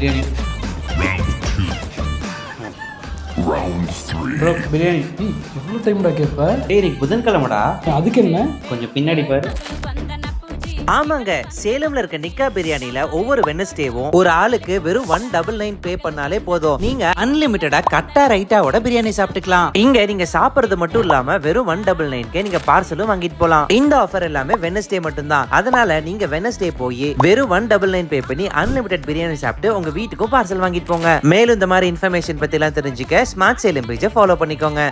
Biryani. Bro biryani. எவ்வளோ டைம்டா கேட்ப? இன்னைக்கு புதன்கிழமைடா. அதுக்கு என்ன? கொஞ்சம் பின்னாடி பாரு. ஆமாங்க, சேலம்ல இருக்க நிக்கா பிரியாணில ஒவ்வொரு வெட்னஸ்டேவும் ஒரு ஆளுக்கு வெறும் 199 பே பண்ணாலே போதும். நீங்க அன்லிமிட்டடா கட்டா ரைட்டாவோட பிரியாணி சாப்பிட்டுக்கலாம். இங்க நீங்க சாப்பிடுறது மட்டும் இல்லாம வெறும் 199 நீங்க பார்சலும் வாங்கிட்டு போலாம். இந்த ஆஃபர் எல்லாமே வெட்னஸ்டே மட்டும் தான். அதனால நீங்க வெட்னஸ்டே போய் வெறும் 199 பே பண்ணி அன்லிமிட்டட் பிரியாணி சாப்பிட்டு உங்க வீட்டுக்கும் பார்சல் வாங்கிட்டு போங்க. மேலும் இந்த மாதிரி இன்ஃபர்மேஷன் பத்தி எல்லாம் தெரிஞ்சுக்க ஸ்மார்ட் சேலம் பேஜை ஃபாலோ பண்ணிக்கோங்க.